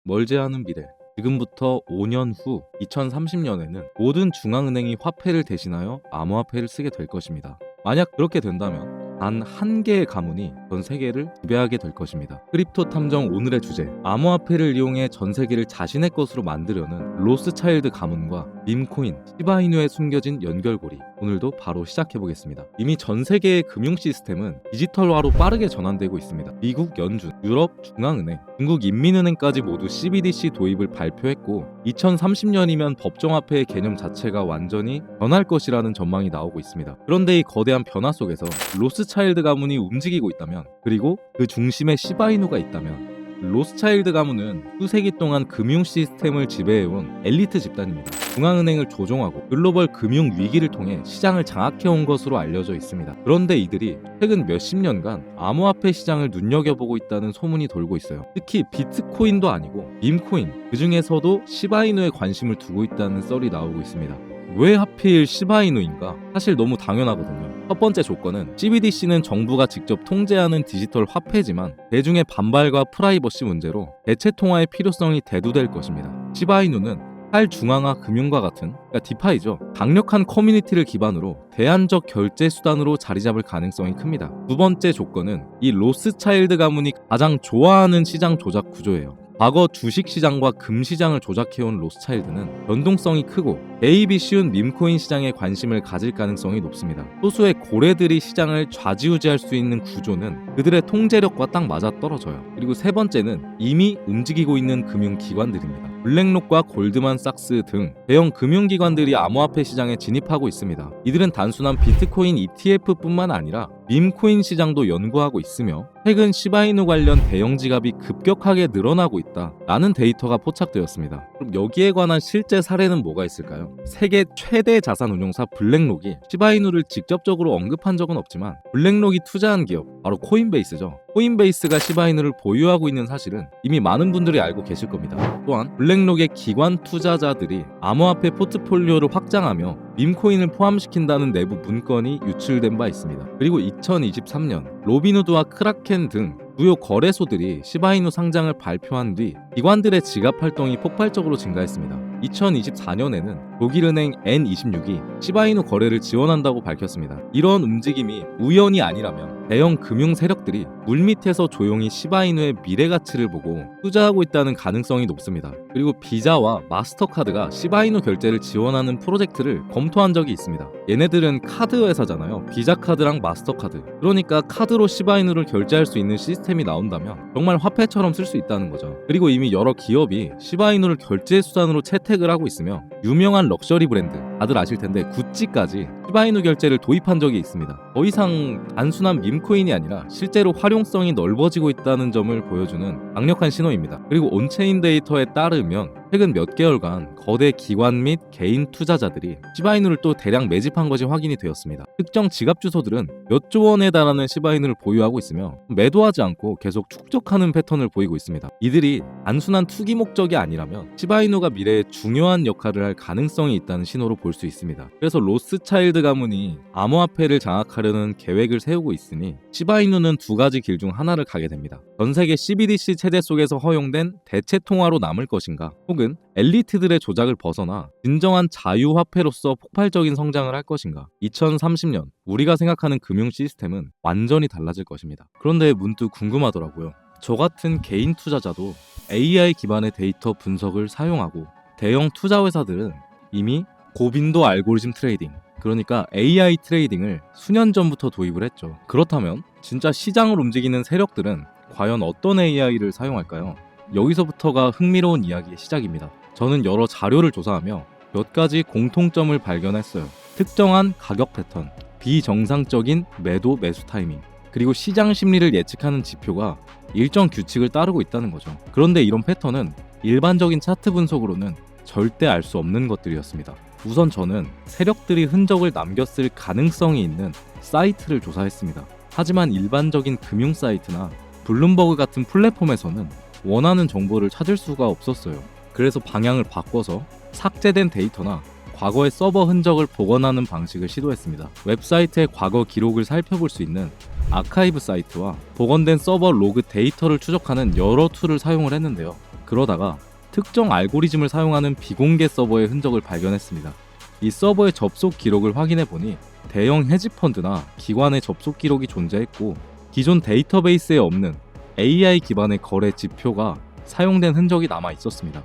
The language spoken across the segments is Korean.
멀지 않은 미래, 지금부터 5년 후 2030년에는 모든 중앙은행이 화폐를 대신하여 암호화폐를 쓰게 될 것입니다. 만약 그렇게 된다면 단 한 개의 가문이 전 세계를 지배하게 될 것입니다. 크립토 탐정 오늘의 주제, 암호화폐를 이용해 전 세계를 자신의 것으로 만들려는 로스차일드 가문과 밈코인, 시바이누에 숨겨진 연결고리, 오늘도 바로 시작해보겠습니다. 이미 전 세계의 금융 시스템은 디지털화로 빠르게 전환되고 있습니다. 미국 연준, 유럽 중앙은행, 중국 인민은행까지 모두 CBDC 도입을 발표했고 2030년이면 법정화폐의 개념 자체가 완전히 변할 것이라는 전망이 나오고 있습니다. 그런데 이 거대한 변화 속에서 로스차일드 가문이 움직이고 있다면, 그리고 그 중심에 시바이누가 있다면, 로스차일드 가문은 수세기 동안 금융 시스템을 지배해온 엘리트 집단입니다. 중앙은행을 조종하고 글로벌 금융 위기를 통해 시장을 장악해온 것으로 알려져 있습니다. 그런데 이들이 최근 몇십 년간 암호화폐 시장을 눈여겨보고 있다는 소문이 돌고 있어요. 특히 비트코인도 아니고 밈코인, 그 중에서도 시바이누에 관심을 두고 있다는 썰이 나오고 있습니다. 왜 하필 시바이누인가? 사실 너무 당연하거든요. 첫 번째 조건은 CBDC는 정부가 직접 통제하는 디지털 화폐지만 대중의 반발과 프라이버시 문제로 대체 통화의 필요성이 대두될 것입니다. 시바이누는 탈중앙화 금융과 같은, 그러니까 디파이죠, 강력한 커뮤니티를 기반으로 대안적 결제 수단으로 자리 잡을 가능성이 큽니다. 두 번째 조건은 이 로스차일드 가문이 가장 좋아하는 시장 조작 구조예요. 과거 주식시장과 금시장을 조작해온 로스차일드는 변동성이 크고 개입이 쉬운 밈코인 시장에 관심을 가질 가능성이 높습니다. 소수의 고래들이 시장을 좌지우지할 수 있는 구조는 그들의 통제력과 딱 맞아떨어져요. 그리고 세 번째는 이미 움직이고 있는 금융기관들입니다. 블랙록과 골드만삭스 등 대형 금융기관들이 암호화폐 시장에 진입하고 있습니다. 이들은 단순한 비트코인 ETF뿐만 아니라 밈코인 시장도 연구하고 있으며 최근 시바이누 관련 대형 지갑이 급격하게 늘어나고 있다라는 데이터가 포착되었습니다. 그럼 여기에 관한 실제 사례는 뭐가 있을까요? 세계 최대 자산 운용사 블랙록이 시바이누를 직접적으로 언급한 적은 없지만 블랙록이 투자한 기업, 바로 코인베이스죠. 코인베이스가 시바이누를 보유하고 있는 사실은 이미 많은 분들이 알고 계실 겁니다. 또한 블랙록의 기관 투자자들이 암호화폐 포트폴리오를 확장하며 밈코인을 포함시킨다는 내부 문건이 유출된 바 있습니다. 그리고 2023년 로빈후드와 크라켄 등 주요 거래소들이 시바이누 상장을 발표한 뒤 기관들의 지갑 활동이 폭발적으로 증가했습니다. 2024년에는 독일은행 N26이 시바이누 거래를 지원한다고 밝혔습니다. 이런 움직임이 우연이 아니라면 대형 금융 세력들이 물밑에서 조용히 시바이누의 미래 가치를 보고 투자하고 있다는 가능성이 높습니다. 그리고 비자와 마스터카드가 시바이누 결제를 지원하는 프로젝트를 검토한 적이 있습니다. 얘네들은 카드 회사잖아요. 비자 카드랑 마스터카드. 그러니까 카드로 시바이누를 결제할 수 있는 시스템이 나온다면 정말 화폐처럼 쓸 수 있다는 거죠. 그리고 이미 여러 기업이 시바이누를 결제 수단으로 채택을 하고 있으며 유명한 럭셔리 브랜드, 다들 아실 텐데 구찌까지 시바이누 결제를 도입한 적이 있습니다. 더 이상 단순한 밈코인이 아니라 실제로 활용성이 넓어지고 있다는 점을 보여주는 강력한 신호입니다. 그리고 온체인 데이터에 따르면 최근 몇 개월간 거대 기관 및 개인 투자자들이 시바이누를 또 대량 매집한 것이 확인이 되었습니다. 특정 지갑 주소들은 몇 조 원에 달하는 시바이누를 보유하고 있으며 매도하지 않고 계속 축적하는 패턴을 보이고 있습니다. 이들이 단순한 투기 목적이 아니라면 시바이누가 미래에 중요한 역할을 할 가능성이 있다는 신호로 볼 수 있습니다. 그래서 로스차일드 가문이 암호화폐를 장악하려는 계획을 세우고 있으니 시바이누는 두 가지 길 중 하나를 가게 됩니다. 전 세계 CBDC 체제 속에서 허용된 대체 통화로 남을 것인가, 혹은 엘리트들의 조작을 벗어나 진정한 자유화폐로서 폭발적인 성장을 할 것인가. 2030년 우리가 생각하는 금융 시스템은 완전히 달라질 것입니다. 그런데 문득 궁금하더라고요. 저 같은 개인 투자자도 AI 기반의 데이터 분석을 사용하고 대형 투자 회사들은 이미 고빈도 알고리즘 트레이딩, 그러니까 AI 트레이딩을 수년 전부터 도입을 했죠. 그렇다면 진짜 시장을 움직이는 세력들은 과연 어떤 AI를 사용할까요? 여기서부터가 흥미로운 이야기의 시작입니다. 저는 여러 자료를 조사하며 몇 가지 공통점을 발견했어요. 특정한 가격 패턴, 비정상적인 매도 매수 타이밍, 그리고 시장 심리를 예측하는 지표가 일정 규칙을 따르고 있다는 거죠. 그런데 이런 패턴은 일반적인 차트 분석으로는 절대 알 수 없는 것들이었습니다. 우선 저는 세력들이 흔적을 남겼을 가능성이 있는 사이트를 조사했습니다. 하지만 일반적인 금융 사이트나 블룸버그 같은 플랫폼에서는 원하는 정보를 찾을 수가 없었어요. 그래서 방향을 바꿔서 삭제된 데이터나 과거의 서버 흔적을 복원하는 방식을 시도했습니다. 웹사이트의 과거 기록을 살펴볼 수 있는 아카이브 사이트와 복원된 서버 로그 데이터를 추적하는 여러 툴을 사용을 했는데요. 그러다가 특정 알고리즘을 사용하는 비공개 서버의 흔적을 발견했습니다. 이 서버의 접속 기록을 확인해 보니 대형 헤지펀드나 기관의 접속 기록이 존재했고 기존 데이터베이스에 없는 AI 기반의 거래 지표가 사용된 흔적이 남아 있었습니다.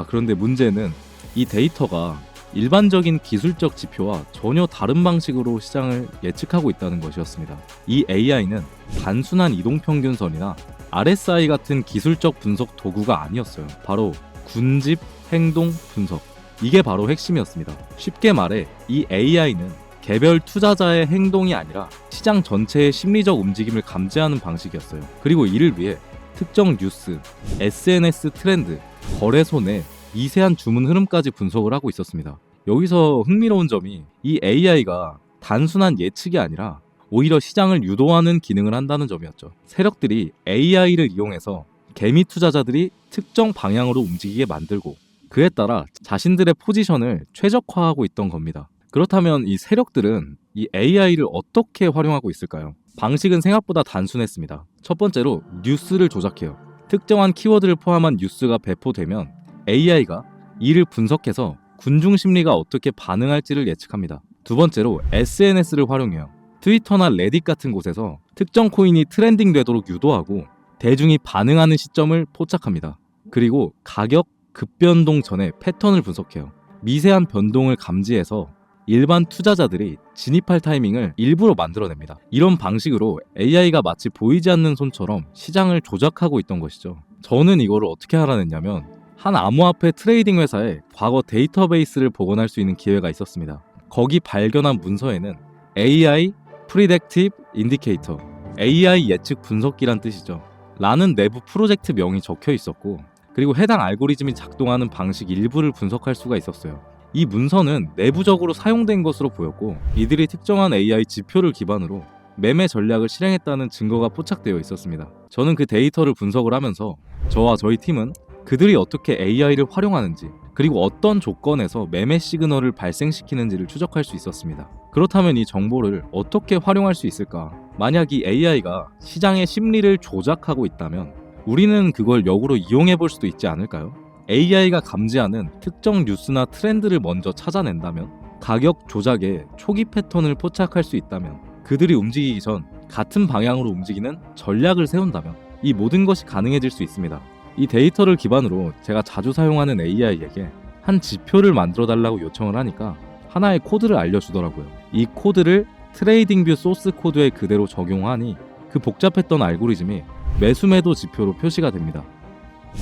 그런데 문제는 이 데이터가 일반적인 기술적 지표와 전혀 다른 방식으로 시장을 예측하고 있다는 것이었습니다. 이 AI는 단순한 이동평균선이나 RSI 같은 기술적 분석 도구가 아니었어요. 바로 군집 행동 분석. 이게 바로 핵심이었습니다. 쉽게 말해 이 AI는 개별 투자자의 행동이 아니라 시장 전체의 심리적 움직임을 감지하는 방식이었어요. 그리고 이를 위해 특정 뉴스, SNS 트렌드, 거래소 내 미세한 주문 흐름까지 분석을 하고 있었습니다. 여기서 흥미로운 점이 이 AI가 단순한 예측이 아니라 오히려 시장을 유도하는 기능을 한다는 점이었죠. 세력들이 AI를 이용해서 개미 투자자들이 특정 방향으로 움직이게 만들고 그에 따라 자신들의 포지션을 최적화하고 있던 겁니다. 그렇다면 이 세력들은 이 AI를 어떻게 활용하고 있을까요? 방식은 생각보다 단순했습니다. 첫 번째로 뉴스를 조작해요. 특정한 키워드를 포함한 뉴스가 배포되면 AI가 이를 분석해서 군중 심리가 어떻게 반응할지를 예측합니다. 두 번째로 SNS를 활용해요. 트위터나 레딧 같은 곳에서 특정 코인이 트렌딩 되도록 유도하고 대중이 반응하는 시점을 포착합니다. 그리고 가격 급변동 전에 패턴을 분석해요. 미세한 변동을 감지해서 일반 투자자들이 진입할 타이밍을 일부러 만들어냅니다. 이런 방식으로 AI가 마치 보이지 않는 손처럼 시장을 조작하고 있던 것이죠. 저는 이거를 어떻게 알아냈냐면 한 암호화폐 트레이딩 회사에 과거 데이터베이스를 복원할 수 있는 기회가 있었습니다. 거기 발견한 문서에는 AI Predictive Indicator, AI 예측 분석기란 뜻이죠. 라는 내부 프로젝트 명이 적혀 있었고 그리고 해당 알고리즘이 작동하는 방식 일부를 분석할 수가 있었어요. 이 문서는 내부적으로 사용된 것으로 보였고 이들이 특정한 AI 지표를 기반으로 매매 전략을 실행했다는 증거가 포착되어 있었습니다. 저는 그 데이터를 분석을 하면서 저와 저희 팀은 그들이 어떻게 AI를 활용하는지 그리고 어떤 조건에서 매매 시그널을 발생시키는지를 추적할 수 있었습니다. 그렇다면 이 정보를 어떻게 활용할 수 있을까? 만약 이 AI가 시장의 심리를 조작하고 있다면 우리는 그걸 역으로 이용해 볼 수도 있지 않을까요? AI가 감지하는 특정 뉴스나 트렌드를 먼저 찾아낸다면 가격 조작의 초기 패턴을 포착할 수 있다면 그들이 움직이기 전 같은 방향으로 움직이는 전략을 세운다면 이 모든 것이 가능해질 수 있습니다. 이 데이터를 기반으로 제가 자주 사용하는 AI에게 한 지표를 만들어 달라고 요청을 하니까 하나의 코드를 알려주더라고요. 이 코드를 트레이딩뷰 소스 코드에 그대로 적용하니 그 복잡했던 알고리즘이 매수매도 지표로 표시가 됩니다.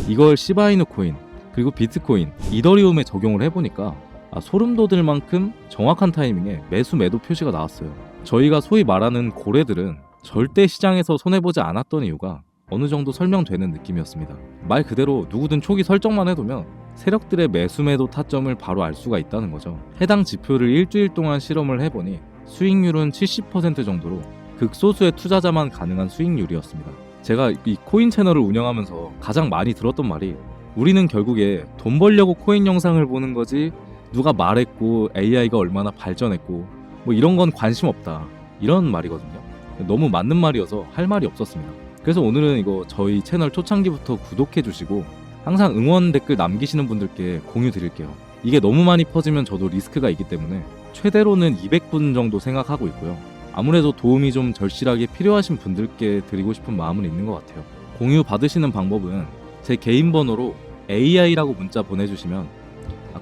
이걸 시바이누 코인, 그리고 비트코인, 이더리움에 적용을 해보니까 소름 돋을 만큼 정확한 타이밍에 매수매도 표시가 나왔어요. 저희가 소위 말하는 고래들은 절대 시장에서 손해보지 않았던 이유가 어느 정도 설명되는 느낌이었습니다. 말 그대로 누구든 초기 설정만 해두면 세력들의 매수매도 타점을 바로 알 수가 있다는 거죠. 해당 지표를 일주일 동안 실험을 해보니 수익률은 70% 정도로 극소수의 투자자만 가능한 수익률이었습니다. 제가 이 코인 채널을 운영하면서 가장 많이 들었던 말이 우리는 결국에 돈 벌려고 코인 영상을 보는 거지 누가 말했고 AI가 얼마나 발전했고 뭐 이런 건 관심 없다, 이런 말이거든요. 너무 맞는 말이어서 할 말이 없었습니다. 그래서 오늘은 이거 저희 채널 초창기부터 구독해 주시고 항상 응원 댓글 남기시는 분들께 공유 드릴게요. 이게 너무 많이 퍼지면 저도 리스크가 있기 때문에 최대로는 200분 정도 생각하고 있고요. 아무래도 도움이 좀 절실하게 필요하신 분들께 드리고 싶은 마음은 있는 것 같아요. 공유 받으시는 방법은 제 개인 번호로 AI라고 문자 보내주시면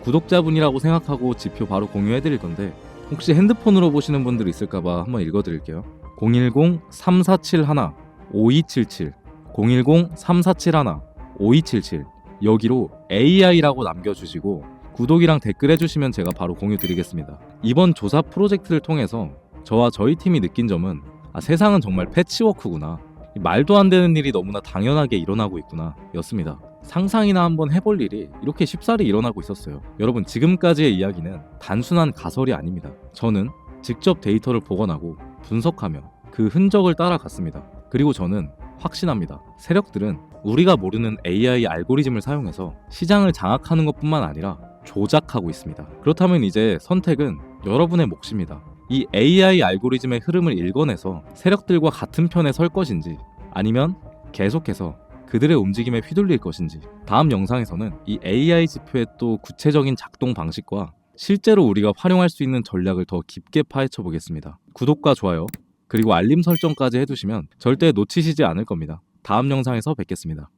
구독자분이라고 생각하고 지표 바로 공유해 드릴 건데 혹시 핸드폰으로 보시는 분들 있을까봐 한번 읽어드릴게요. 010-3471-5277 010-3471-5277 여기로 AI라고 남겨주시고 구독이랑 댓글 해주시면 제가 바로 공유 드리겠습니다. 이번 조사 프로젝트를 통해서 저와 저희 팀이 느낀 점은 세상은 정말 패치워크구나, 말도 안 되는 일이 너무나 당연하게 일어나고 있구나 였습니다. 상상이나 한번 해볼 일이 이렇게 쉽사리 일어나고 있었어요. 여러분, 지금까지의 이야기는 단순한 가설이 아닙니다. 저는 직접 데이터를 복원하고 분석하며 그 흔적을 따라갔습니다. 그리고 저는 확신합니다. 세력들은 우리가 모르는 AI 알고리즘을 사용해서 시장을 장악하는 것뿐만 아니라 조작하고 있습니다. 그렇다면 이제 선택은 여러분의 몫입니다. 이 AI 알고리즘의 흐름을 읽어내서 세력들과 같은 편에 설 것인지 아니면 계속해서 그들의 움직임에 휘둘릴 것인지. 다음 영상에서는 이 AI 지표의 또 구체적인 작동 방식과 실제로 우리가 활용할 수 있는 전략을 더 깊게 파헤쳐 보겠습니다. 구독과 좋아요, 그리고 알림 설정까지 해두시면 절대 놓치시지 않을 겁니다. 다음 영상에서 뵙겠습니다.